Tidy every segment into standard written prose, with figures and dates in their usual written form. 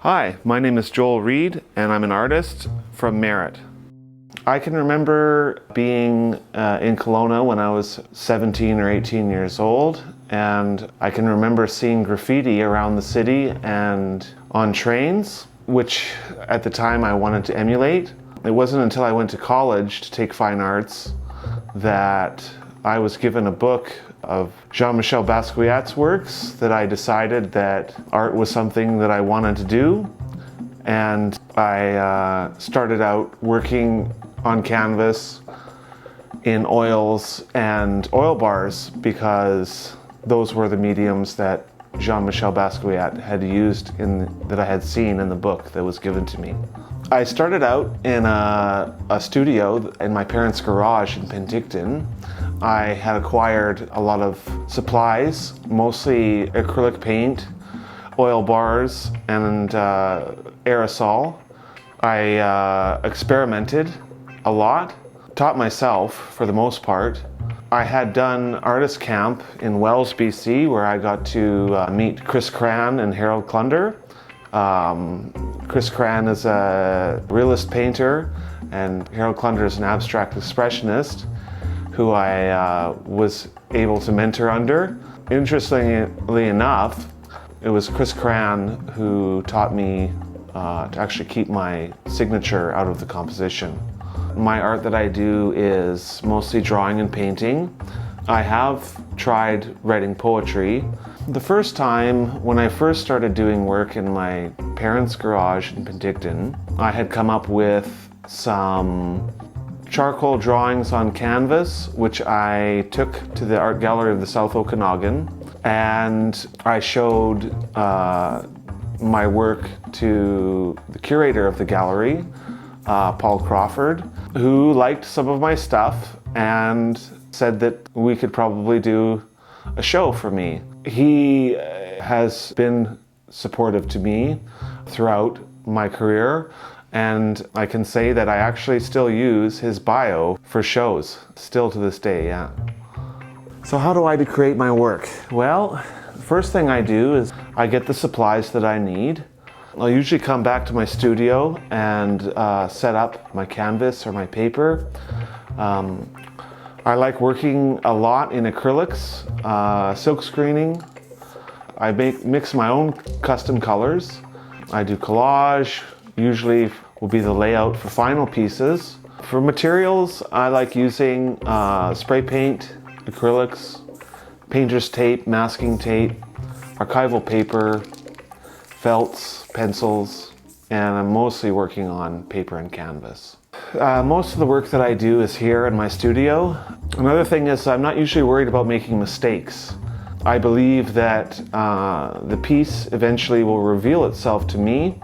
Hi, my name is Joel Reid and I'm an artist from Merritt. I can remember being in Kelowna when I was 17 or 18 years old, and I can remember seeing graffiti around the city and on trains, which at the time I wanted to emulate. It wasn't until I went to college to take fine arts that I was given a book of Jean-Michel Basquiat's works that I decided that art was something that I wanted to do. And I started out working on canvas in oils and oil bars because those were the mediums that Jean-Michel Basquiat had used that I had seen in the book that was given to me. I started out in a studio in my parents' garage in Penticton. I had acquired a lot of supplies, mostly acrylic paint, oil bars, and aerosol. I experimented a lot, taught myself for the most part. I had done artist camp in Wells, BC, where I got to meet Chris Cran and Harold Clunder. Chris Cran is a realist painter and Harold Clunder is an abstract expressionist who I was able to mentor under. Interestingly enough, it was Chris Cran who taught me to actually keep my signature out of the composition. My art that I do is mostly drawing and painting. I have tried writing poetry. The first time when I first started doing work in my parents' garage in Penticton, I had come up with some charcoal drawings on canvas, which I took to the art gallery of the South Okanagan, and I showed my work to the curator of the gallery, Paul Crawford, who liked some of my stuff and said that we could probably do a show for me. He has been supportive to me throughout my career, and I can say that I actually still use his bio for shows, still to this day, yeah. So how do I create my work? Well, the first thing I do is I get the supplies that I need. I'll usually come back to my studio and set up my canvas or my paper. I like working a lot in acrylics, silk screening. I mix my own custom colors. I do collage, usually will be the layout for final pieces. For materials, I like using spray paint, acrylics, painter's tape, masking tape, archival paper, felts, pencils, and I'm mostly working on paper and canvas. Most of the work that I do is here in my studio. Another thing is I'm not usually worried about making mistakes. I believe that the piece eventually will reveal itself to me,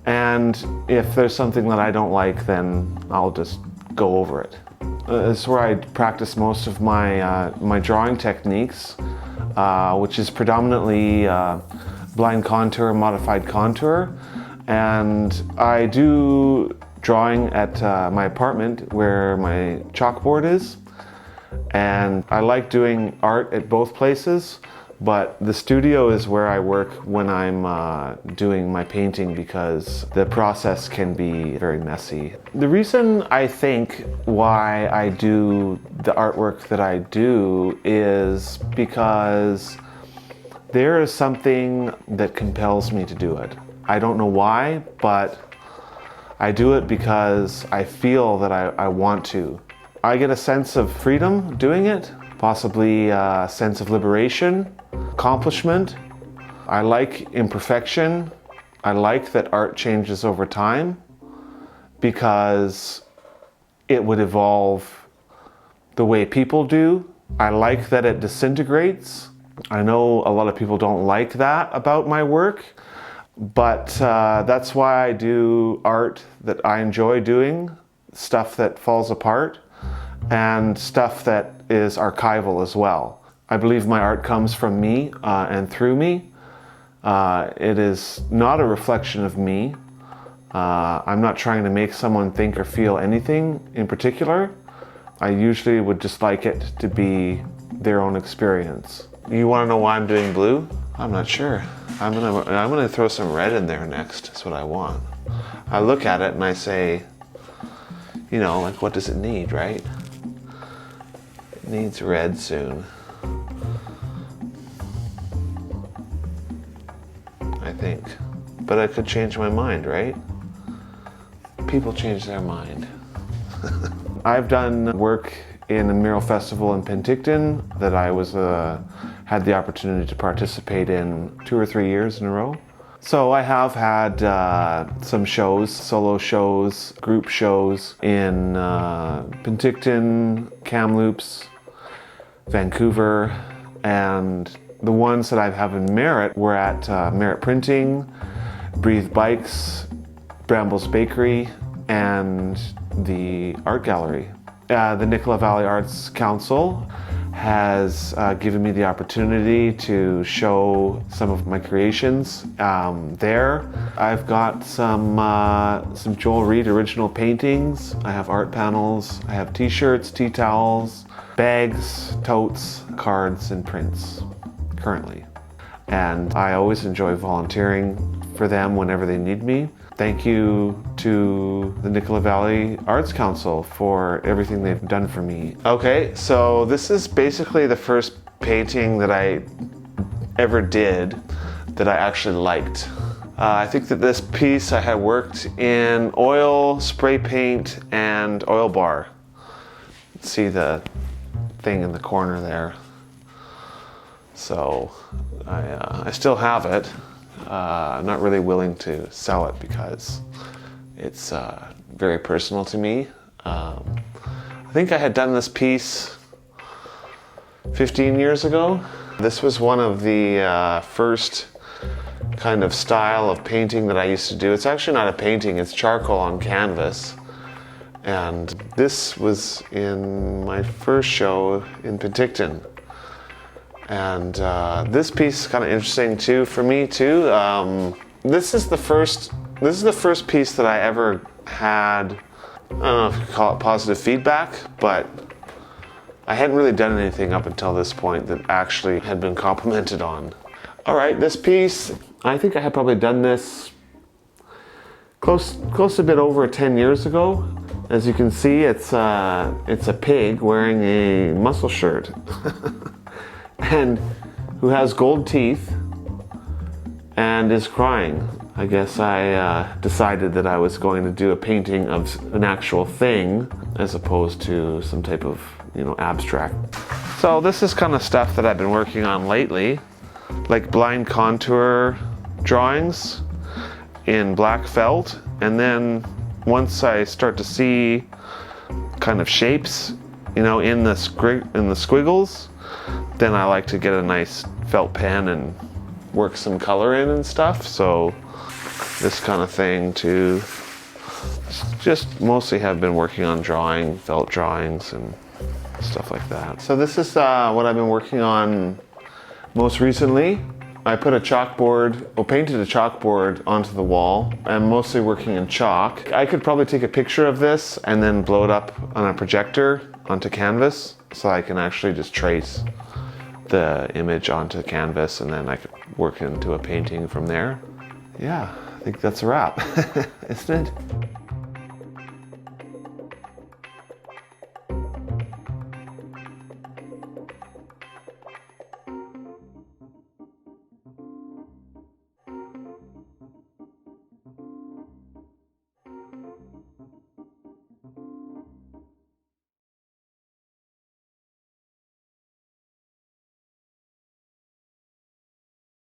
and if there's something that I don't like, then I'll just go over it. This is where I practice most of my drawing techniques, which is predominantly blind contour, modified contour, and I do drawing at my apartment where my chalkboard is, and I like doing art at both places, but the studio is where I work when I'm doing my painting because the process can be very messy. The reason I think why I do the artwork that I do is because there is something that compels me to do it. I don't know why, but I do it because I feel that I want to. I get a sense of freedom doing it, possibly a sense of liberation, accomplishment. I like imperfection. I like that art changes over time because it would evolve the way people do. I like that it disintegrates. I know a lot of people don't like that about my work, but that's why I do art that I enjoy doing, stuff that falls apart, and stuff that is archival as well. I believe my art comes from me and through me. It is not a reflection of me. I'm not trying to make someone think or feel anything in particular. I usually would just like it to be their own experience. You want to know why I'm doing blue? I'm not sure. I'm gonna throw some red in there next. That's what I want. I look at it and I say, you know, like, what does it need, right? It needs red soon. I think. But I could change my mind, right? People change their mind. I've done work in a mural festival in Penticton that I had the opportunity to participate in 2 or 3 years in a row. So I have had some shows, solo shows, group shows in Penticton, Kamloops, Vancouver, and the ones that I have in Merritt were at Merritt Printing, Breathe Bikes, Brambles Bakery, and the art gallery. The Nicola Valley Arts Council has given me the opportunity to show some of my creations there. I've got some Joel Reid original paintings. I have art panels. I have T-shirts, tea towels, bags, totes, cards, and prints currently. And I always enjoy volunteering for them whenever they need me. Thank you to the Nicola Valley Arts Council for everything they've done for me. Okay, so this is basically the first painting that I ever did that I actually liked. I think that this piece I had worked in oil, spray paint, and oil bar. See the thing in the corner there. So I still have it. I'm not really willing to sell it because it's very personal to me. I think I had done this piece 15 years ago. This was one of the first kind of style of painting that I used to do. It's actually not a painting, it's charcoal on canvas. And this was in my first show in Penticton. And this piece is kind of interesting too for me too. This is the first piece that I ever had, I don't know if you could call it positive feedback, but I hadn't really done anything up until this point that actually had been complimented on. All right, this piece, I think I had probably done this close to a bit over 10 years ago. As you can see, it's a pig wearing a muscle shirt. And who has gold teeth and is crying. I guess I decided that I was going to do a painting of an actual thing as opposed to some type of, you know, abstract. So this is kind of stuff that I've been working on lately, like blind contour drawings in black felt, and then once I start to see kind of shapes, you know, in the squiggles, then I like to get a nice felt pen and work some color in and stuff. So this kind of thing too. Just mostly have been working on drawing, felt drawings and stuff like that. So this is what I've been working on most recently. I put a chalkboard, or painted a chalkboard onto the wall. I'm mostly working in chalk. I could probably take a picture of this and then blow it up on a projector onto canvas so I can actually just trace the image onto the canvas and then I could work into a painting from there. Yeah, I think that's a wrap, isn't it?